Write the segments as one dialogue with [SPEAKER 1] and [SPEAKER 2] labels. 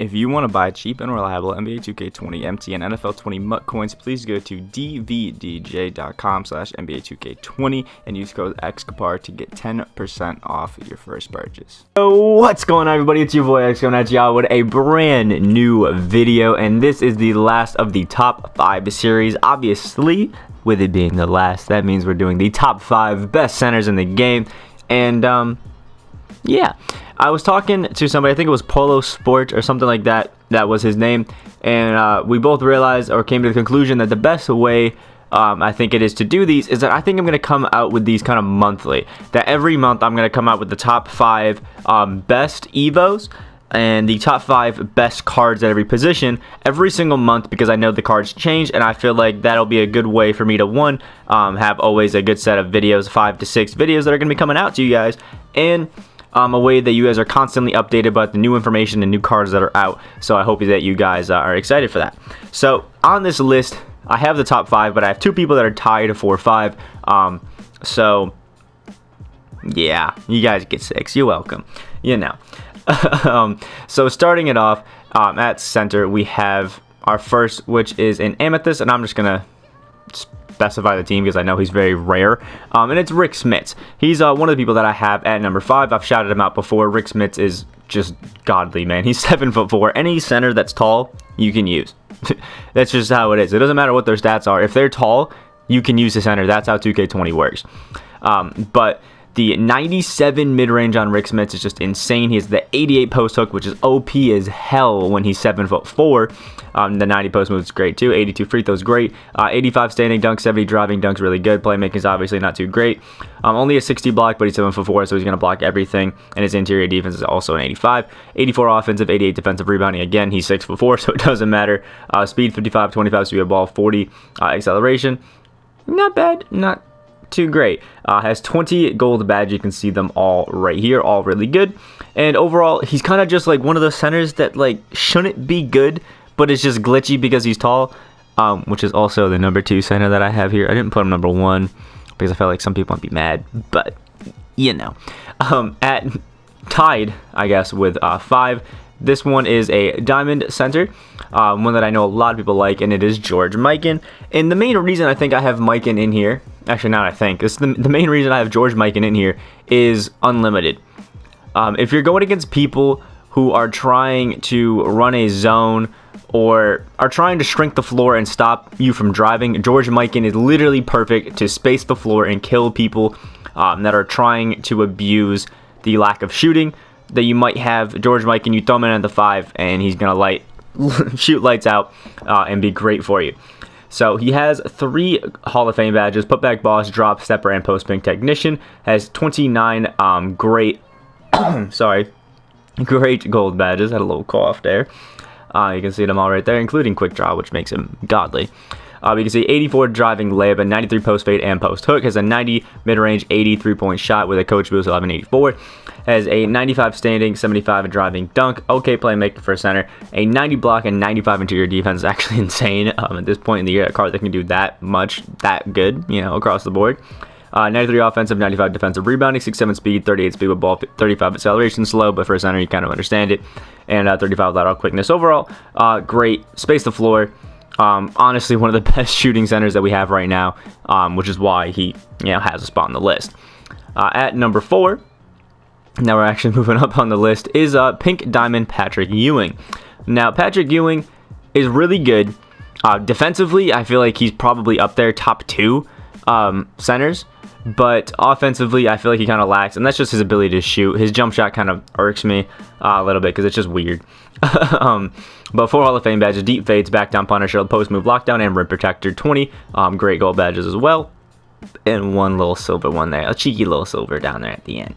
[SPEAKER 1] If you want to buy cheap and reliable Nba2K20 MT and NFL20 MUT coins, please go to dvdj.com/Nba2K20 and use code XKAPAR to get 10% off your first purchase. So what's going on, everybody? It's your boy X coming at y'all with a brand new video, and this is the last of the top 5 series. Obviously, with it being the last, that means we're doing the top 5 best centers in the game. And yeah, I was talking to somebody, I think it was Polo Sport or something like that, that was his name, and we both realized or came to the conclusion that the best way I think it is to do these is that I think I'm going to come out with these kind of monthly, that every month I'm going to come out with the top 5 best Evos and the top 5 best cards at every position every single month, because I know the cards change, and I feel like that'll be a good way for me to have always a good set of videos, 5 to 6 videos that are going to be coming out to you guys, and a way that you guys are constantly updated about the new information and new cards that are out. So I hope that you guys are excited for that. So on this list, I have the top 5, but I have 2 people that are tied for 5. So yeah, you guys get 6. You're welcome. You know. So starting it off at center, we have our first, which is an Amethyst, and I'm just gonna specify the team because I know he's very rare, and it's Rick Smits. He's one of the people that I have at number 5. I've shouted him out before. Rick Smits is just godly, man. He's 7'4". Any center that's tall, you can use. That's just how it is. It doesn't matter what their stats are. If they're tall, you can use the center. That's how 2K20 works. But the 97 mid-range on Rick Smits is just insane. He has the 88 post hook, which is OP as hell when he's 7'4". The 90 post move is great too. 82 free throws great. 85 standing dunk, 70 driving dunks really good. Playmaking is obviously not too great. Only a 60 block, but he's 7'4", so he's going to block everything. And his interior defense is also an 85. 84 offensive, 88 defensive rebounding. Again, he's 6'4", so it doesn't matter. Speed 55, 25 speed of ball, 40 acceleration. Not bad, not too great. Has 20 gold badge. You can see them all right here, all really good. And overall, he's kind of just like one of those centers that like shouldn't be good, but it's just glitchy because he's tall, which is also the number 2 center that I have here. I didn't put him number 1 because I felt like some people might be mad, but you know. At tied, I guess, with 5, this one is a diamond center, one that I know a lot of people like, and it is George Mikan. And the main reason I think I have Mikan in here, actually not I think, it's the main reason I have George Mikan in here is unlimited. If you're going against people who are trying to run a zone or are trying to shrink the floor and stop you from driving, George Mikan is literally perfect to space the floor and kill people that are trying to abuse the lack of shooting that you might have. George Mikan, you throw him in at the 5 and he's gonna shoot lights out and be great for you. So he has 3 Hall of Fame badges: putback boss, drop stepper, and post pink technician. Has 29 great great gold badges. Had a little cough there. You can see them all right there, including quick draw, which makes him godly. You can see 84 driving layup, a 93 post fade and post hook. Has a 90 mid-range, 80 3-point shot with a coach boost, 1184. Has a 95 standing, 75 driving dunk. Okay playmaker for center. A 90 block and 95 interior defense is actually insane. At this point in the year, a card that can do that much, that good, you know, across the board. 93 offensive, 95 defensive rebounding, 6'7" speed, 38 speed with ball, 35 acceleration, slow, but for a center you kind of understand it, and 35 lateral quickness. Overall, great. Space the floor. Honestly, one of the best shooting centers that we have right now, which is why he has a spot on the list. At number 4, now we're actually moving up on the list, is Pink Diamond Patrick Ewing. Now, Patrick Ewing is really good. Defensively, I feel like he's probably up there top 2 centers. But offensively, I feel like he kind of lacks, and that's just his ability to shoot. His jump shot kind of irks me a little bit because it's just weird. But 4 Hall of Fame badges: deep fades, back down punisher, post move, lockdown, and rim protector. 20 great gold badges as well, and 1 little silver one there, a cheeky little silver down there at the end.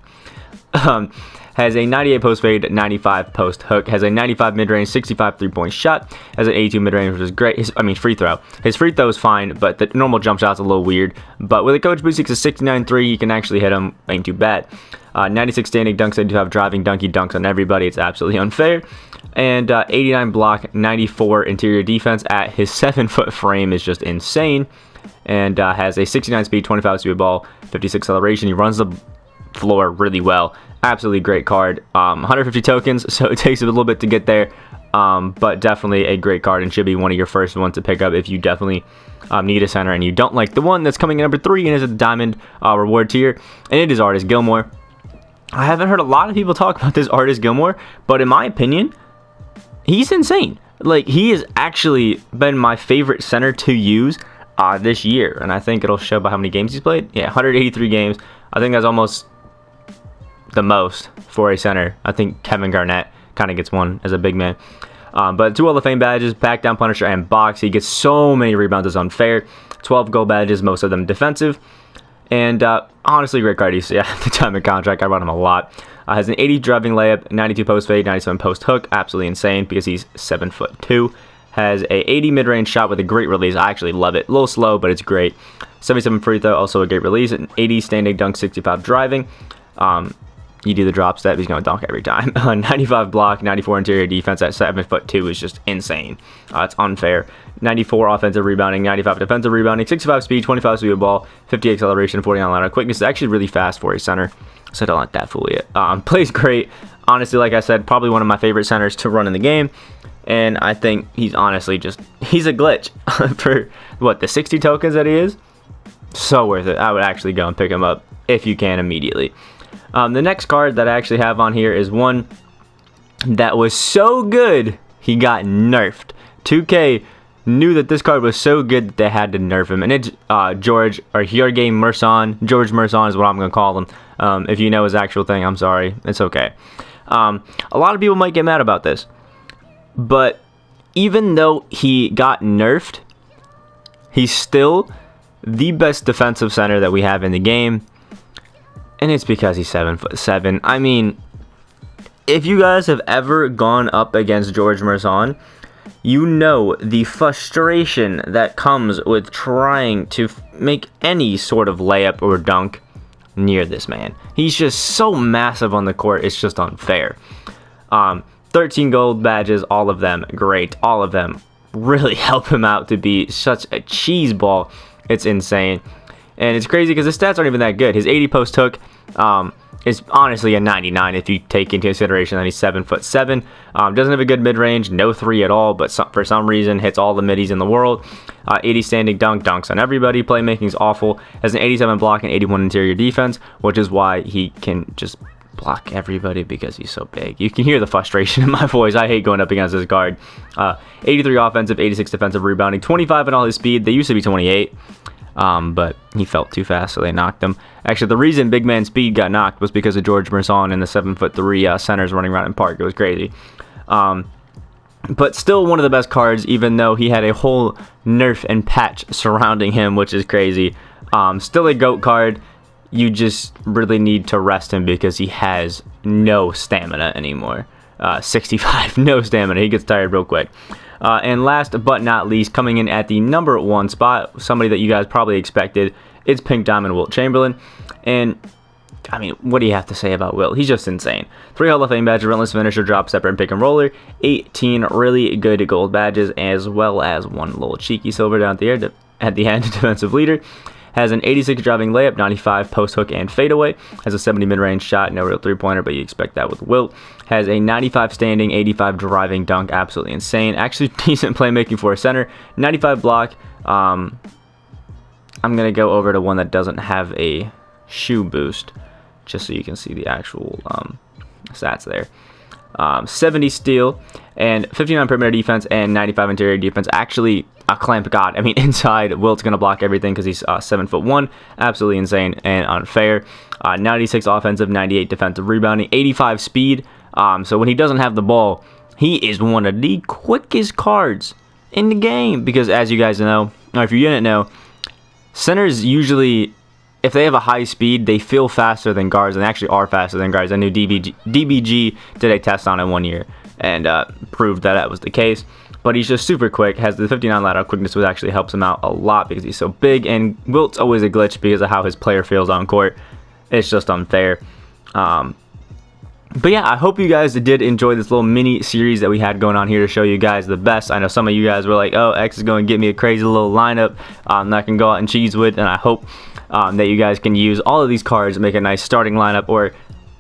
[SPEAKER 1] Has a 98 post fade, 95 post hook. Has a 95 mid-range, 65 3-point shot. Has an 82 mid-range, which is great. Free throw. His free throw is fine, but the normal jump shot's a little weird. But with a coach boost, it's a 69 3. You can actually hit him. Ain't too bad. 96 standing dunks. They do have driving dunky dunks on everybody. It's absolutely unfair. And 89 block, 94 interior defense at his 7-foot frame is just insane. And has a 69 speed, 25 speed ball, 56 acceleration. He runs the floor really well. Absolutely great card. 150 tokens, so it takes a little bit to get there. but definitely a great card and should be one of your first ones to pick up if you definitely need a center and you don't like the one that's coming in number 3 and is a diamond reward tier, and it is Artis Gilmore. I haven't heard a lot of people talk about this Artis Gilmore, but in my opinion, he's insane. Like, he has actually been my favorite center to use this year, and I think it'll show by how many games he's played. Yeah, 183 games. I think that's almost the most for a center. I think Kevin Garnett kind of gets one as a big man. But 2 Hall of Fame badges, back down Punisher, and box. He gets so many rebounds, it's unfair. 12 gold badges, most of them defensive. And honestly, great card. He's at the time of contract. I run him a lot. Has an 80 driving layup, 92 post fade, 97 post hook. Absolutely insane because he's 7'2". Has a 80 mid-range shot with a great release. I actually love it. A little slow, but it's great. 77 free throw, also a great release. An 80 standing dunk, 65 driving. You do the drop step, he's going to dunk every time. 95 block, 94 interior defense at 7'2" is just insane. It's unfair. 94 offensive rebounding, 95 defensive rebounding, 65 speed, 25 speed of ball, 50 acceleration, 49 line quickness. Is actually really fast for a center, so don't let that fool you. Plays great. Honestly, like I said, probably one of my favorite centers to run in the game. And I think he's honestly he's a glitch for what, the 60 tokens that he is. So worth it. I would actually go and pick him up if you can immediately. The next card that I actually have on here is one that was so good he got nerfed. 2K knew that this card was so good that they had to nerf him, and it's George Morrison. George Morrison is what I'm going to call him. If you know his actual thing, I'm sorry. It's okay. A lot of people might get mad about this, but even though he got nerfed, he's still the best defensive center that we have in the game. And it's because he's 7'7". I mean, if you guys have ever gone up against George Morrison, you know the frustration that comes with trying to make any sort of layup or dunk near this man. He's just so massive on the court, it's just unfair. 13 gold badges, all of them great. All of them really help him out to be such a cheese ball. It's insane. And it's crazy because his stats aren't even that good. His 80 post hook is honestly a 99 if you take into consideration that he's 7'7". Doesn't have a good mid-range, no 3 at all, but for some reason hits all the middies in the world. 80 standing dunk, dunks on everybody. Playmaking's awful. Has an 87 block and 81 interior defense, which is why he can just block everybody because he's so big. You can hear the frustration in my voice. I hate going up against this guard. 83 offensive, 86 defensive rebounding, 25 in all his speed. They used to be 28. But he felt too fast, so they knocked him. Actually, the reason big man speed got knocked was because of George Morrison and the 7'3" centers running around in park. It was crazy. But still one of the best cards, even though he had a whole nerf and patch surrounding him, which is crazy. Still a GOAT card. You just really need to rest him because he has no stamina anymore. 65, no stamina. He gets tired real quick. And last but not least, coming in at the number 1 spot, somebody that you guys probably expected, it's Pink Diamond Wilt Chamberlain. And, I mean, what do you have to say about Wilt? He's just insane. 3 Hall of Fame badges, relentless finisher, drop stepper, and pick and roller. 18 really good gold badges, as well as 1 little cheeky silver down at the end, defensive leader. Has an 86 driving layup, 95 post hook and fadeaway. Has a 70 mid-range shot, no real three-pointer, but you expect that with Wilt. Has a 95 standing, 85 driving dunk, absolutely insane. Actually decent playmaking for a center. 95 block. I'm going to go over to one that doesn't have a shoe boost, just so you can see the actual stats there. 70 steal and 59 perimeter defense and 95 interior defense. Actually a clamp god. I mean, inside Wilt's gonna block everything because he's 7'1". Absolutely insane and unfair. 96 offensive, 98 defensive rebounding, 85 speed. So when he doesn't have the ball, he is one of the quickest cards in the game, because as you guys know, or if you didn't know, centers usually, if they have a high speed, they feel faster than guards, and they actually are faster than guards. I knew DBG did a test on it 1 year and proved that was the case. But he's just super quick, has the 59 lateral quickness, which actually helps him out a lot because he's so big. And Wilt's always a glitch because of how his player feels on court. It's just unfair. But yeah, I hope you guys did enjoy this little mini series that we had going on here to show you guys the best. I know some of you guys were like, oh, X is going to get me a crazy little lineup that I can go out and cheese with. And I hope that you guys can use all of these cards and make a nice starting lineup, or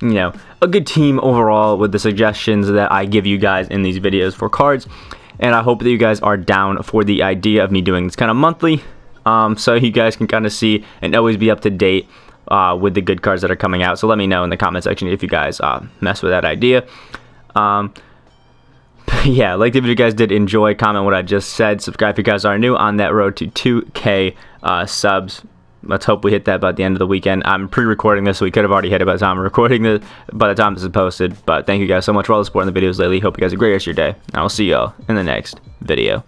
[SPEAKER 1] you know, a good team overall with the suggestions that I give you guys in these videos for cards. And I hope that you guys are down for the idea of me doing this kind of monthly, so you guys can kind of see and always be up to date with the good cards that are coming out. So let me know in the comment section if you guys mess with that idea. Yeah, like if you guys did enjoy, comment what I just said, subscribe if you guys are new on that road to 2K subs. Let's hope we hit that by the end of the weekend. I'm pre-recording this, so we could have already hit it by the time I'm recording this, by the time this is posted. But thank you guys so much for all the support in the videos lately. Hope you guys have a great rest of your day. And I will see y'all in the next video.